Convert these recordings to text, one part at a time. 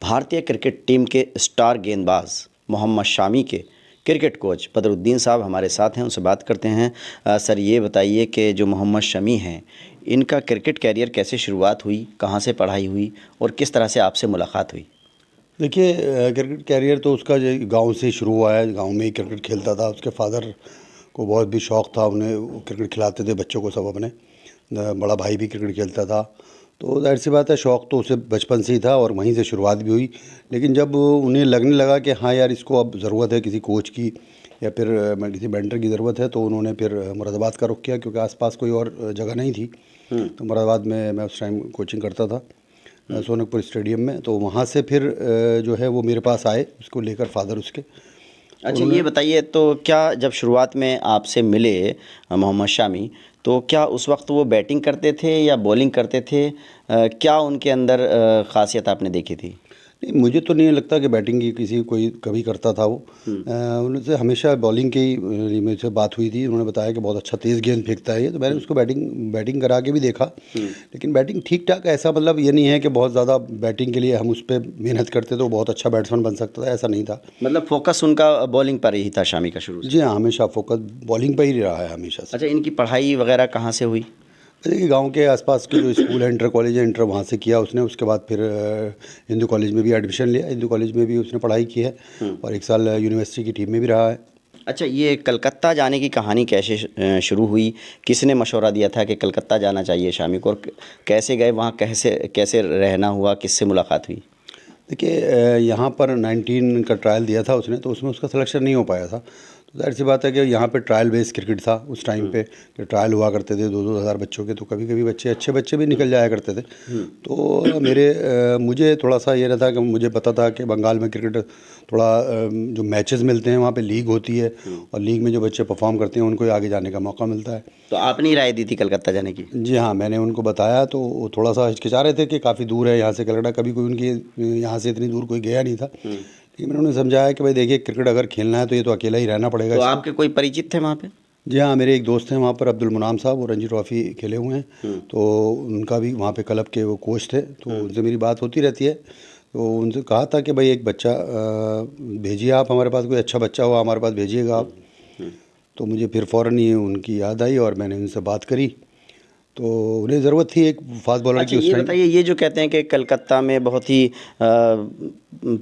भारतीय cricket team के star गेंदबाज मोहम्मद शामी के क्रिकेट कोच बदरुद्दीन साहब हमारे साथ हैं, उनसे बात करते हैं। सर ये बताइए कि जो मोहम्मद शमी हैं, इनका क्रिकेट कैरियर कैसे शुरुआत हुई, कहाँ से पढ़ाई हुई और किस तरह से आपसे मुलाकात हुई? देखिए, क्रिकेट कैरियर तो उसका गांव से शुरू हुआ है। गांव में ही क्रिकेट खेलता था। उसके फादर को बहुत भी शौक़ था, उन्हें वो क्रिकेट खिलाते थे बच्चों को सब अपने। बड़ा भाई भी क्रिकेट खेलता था, तो जाहिर सी बात है शौक़ तो उसे बचपन से ही था और वहीं से शुरुआत भी हुई। लेकिन जब उन्हें लगने लगा कि हाँ यार, इसको अब ज़रूरत है किसी कोच की या फिर किसी मेंटर की ज़रूरत है, तो उन्होंने फिर मुरादाबाद का रुख किया, क्योंकि आसपास कोई और जगह नहीं थी। तो मुरादाबाद में मैं उस टाइम कोचिंग करता था, सोनकपुर स्टेडियम में। तो वहाँ से फिर जो है वो मेरे पास आए, उसको लेकर फादर उसके। अच्छा ये बताइए, तो क्या जब शुरुआत में आपसे मिले मोहम्मद शामी, तो क्या उस वक्त वो बैटिंग करते थे या बॉलिंग करते थे? क्या उनके अंदर ख़ासियत आपने देखी थी? नहीं, मुझे तो नहीं लगता कि बैटिंग की किसी कोई कभी करता था वो। उनसे हमेशा बॉलिंग की मुझसे बात हुई थी। उन्होंने बताया कि बहुत अच्छा तेज़ गेंद फेंकता है ये, तो मैंने उसको बैटिंग करा के भी देखा। लेकिन बैटिंग ठीक ठाक, ऐसा मतलब ये नहीं है कि बहुत ज़्यादा बैटिंग के लिए हम उस पर मेहनत करते तो बहुत अच्छा बैट्समैन बन सकता था, ऐसा नहीं था। मतलब फोकस उनका बॉलिंग पर ही था शामी का शुरू से? जी हाँ, हमेशा फोकस बॉलिंग पर ही रहा है हमेशा से। अच्छा, इनकी पढ़ाई वगैरह कहाँ से हुई? देखिए, गांव के आसपास के जो स्कूल है, इंटर कॉलेज है, इंटर वहाँ से किया उसने। उसके बाद फिर हिंदू कॉलेज में भी एडमिशन लिया, हिंदू कॉलेज में भी उसने पढ़ाई की है और 1 साल यूनिवर्सिटी की टीम में भी रहा है। अच्छा, ये कलकत्ता जाने की कहानी कैसे शुरू हुई? किसने मशवरा दिया था कि कलकत्ता जाना चाहिए शामी को, और कैसे गए वहाँ, कैसे कैसे रहना हुआ, किससे मुलाकात हुई? देखिए, यहाँ पर 19 का ट्रायल दिया था उसने, तो उसमें उसका सिलेक्शन नहीं हो पाया था। तो जाहिर सी बात है कि यहाँ पे ट्रायल बेस्ड क्रिकेट था उस टाइम पे, कि ट्रायल हुआ करते थे 2-2 हज़ार बच्चों के, तो कभी कभी अच्छे बच्चे भी निकल जाया करते थे। तो मुझे थोड़ा सा ये रहता कि मुझे पता था कि बंगाल में क्रिकेट थोड़ा जो मैचेस मिलते हैं वहाँ पे लीग होती है, और लीग में जो बच्चे परफॉर्म करते हैं उनको ही आगे जाने का मौका मिलता है। तो आपने ही राय दी थी कलकत्ता जाने की? जी हाँ, मैंने उनको बताया, तो वो थोड़ा सा हिचकिचा रहे थे कि काफ़ी दूर है यहाँ से कलकत्ता, कभी कोई उनकी यहाँ से इतनी दूर कोई गया नहीं था। लेकिन मैंने उन्हें समझाया कि भाई देखिए, क्रिकेट अगर खेलना है तो ये तो अकेला ही रहना पड़ेगा। तो आपके कोई परिचित थे वहाँ पे? जी हाँ, मेरे एक दोस्त हैं वहाँ पर, अब्दुल मुनाम साहब, वो रणजी ट्रॉफ़ी खेले हुए हैं। तो उनका भी वहाँ पे क्लब के वो कोच थे, तो उनसे मेरी बात होती रहती है। तो उनसे कहा था कि भाई एक बच्चा भेजिए आप हमारे पास, कोई अच्छा बच्चा हो हमारे पास भेजिएगा आप। तो मुझे फिर फ़ौरन ये उनकी याद आई और मैंने उनसे बात करी। तो उन्हें ज़रूरत थी एक फास्ट बॉलर की अच्छा उस ये टाइम। बताइए, ये जो कहते हैं कि कलकत्ता में बहुत ही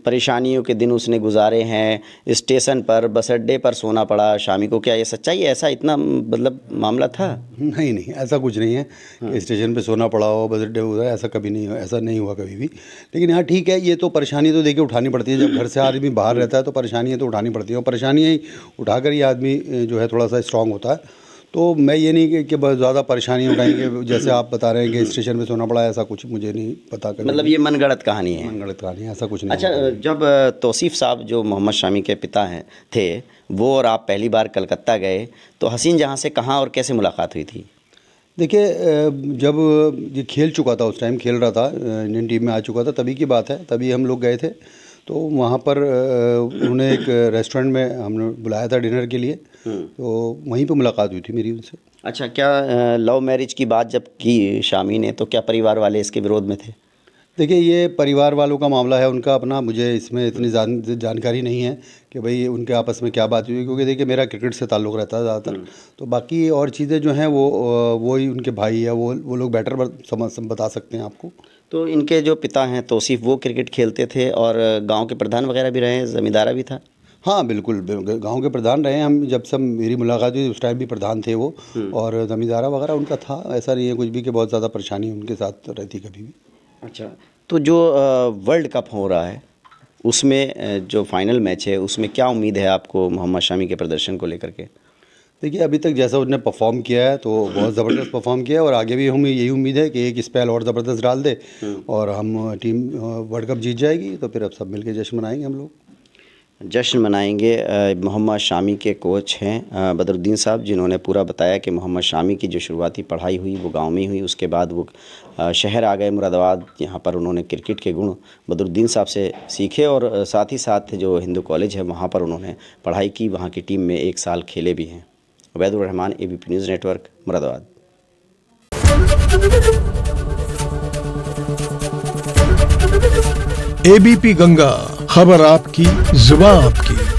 परेशानियों के दिन उसने गुजारे हैं, स्टेशन पर, बस अड्डे पर सोना पड़ा शामी को, क्या ये सच्चाई है? ऐसा इतना मतलब मामला था? नहीं नहीं, ऐसा कुछ नहीं है कि स्टेशन पे सोना पड़ा हो, बस अड्डे उधर, ऐसा कभी नहीं, ऐसा नहीं हुआ कभी भी। लेकिन हाँ ठीक है, ये तो परेशानी तो देखिए उठानी पड़ती है। जब घर से आदमी बाहर रहता है तो परेशानियाँ तो उठानी पड़ती हैं, और परेशानियाँ ही उठाकर ही आदमी जो है थोड़ा सा स्ट्रांग होता है। तो मैं ये नहीं कि बहुत ज़्यादा परेशानी उठाएंगे, जैसे आप बता रहे हैं कि स्टेशन पे सोना पड़ा, ऐसा कुछ मुझे नहीं पता। कभी मतलब ये मनगढ़ंत कहानी है? मनगढ़ंत कहानी है, ऐसा कुछ नहीं। अच्छा, जब तौसीफ़ साहब जो मोहम्मद शामी के पिता हैं थे, वो और आप पहली बार कलकत्ता गए, तो हसीन जहाँ से कहाँ और कैसे मुलाकात हुई थी? देखिए, जब ये खेल चुका था, उस टाइम खेल रहा था, इंडियन टीम में आ चुका था, तभी की बात है, तभी हम लोग गए थे। तो वहाँ पर उन्होंने एक रेस्टोरेंट में हमने बुलाया था डिनर के लिए, तो वहीं पे मुलाकात हुई थी मेरी उनसे। अच्छा, क्या लव मैरिज की बात जब की शामी ने, तो क्या परिवार वाले इसके विरोध में थे? देखिए, ये परिवार वालों का मामला है उनका अपना, मुझे इसमें इतनी जानकारी नहीं है कि भाई उनके आपस में क्या बात हुई, क्योंकि देखिए मेरा क्रिकेट से ताल्लुक़ रहता है ज़्यादातर। तो बाकी और चीज़ें जो हैं वो ही उनके भाई या वो लोग बेटर बता सकते हैं आपको। तो इनके जो पिता हैं तौसीफ़, वो क्रिकेट खेलते थे और गांव के प्रधान वगैरह भी रहे हैं, ज़मींदारा भी था? हाँ बिल्कुल, गांव के प्रधान रहे हैं। हम जब सब मेरी मुलाकात हुई उस टाइम भी प्रधान थे वो, और ज़मींदारा वगैरह उनका था। ऐसा नहीं है कुछ भी कि बहुत ज़्यादा परेशानी उनके साथ रहती कभी भी। अच्छा, तो जो वर्ल्ड कप हो रहा है, उसमें जो फाइनल मैच है, उसमें क्या उम्मीद है आपको मोहम्मद शामी के प्रदर्शन को लेकर के? देखिए, अभी तक जैसा उन्होंने परफॉर्म किया है तो बहुत ज़बरदस्त परफॉर्म किया है, और आगे भी हमें यही उम्मीद है कि एक स्पेल और ज़बरदस्त डाल दे और हम टीम वर्ल्ड कप जीत जाएगी, तो फिर अब सब मिलके जश्न मनाएंगे हम लोग। जश्न मनाएंगे। मोहम्मद शामी के कोच हैं बदरुद्दीन साहब, जिन्होंने पूरा बताया कि मोहम्मद शामी की जो शुरुआती पढ़ाई हुई वो गांव में ही हुई। उसके बाद वो शहर आ गए मुरादाबाद, यहाँ पर उन्होंने क्रिकेट के गुण बदरुद्दीन साहब से सीखे, और साथ ही साथ जो हिंदू कॉलेज है वहाँ पर उन्होंने पढ़ाई की, वहाँ की टीम में 1 साल खेले भी हैं। Ubaidur Rahman, ABP news network, Moradabad. ABP Ganga, खबर आपकी, जुबान आपकी।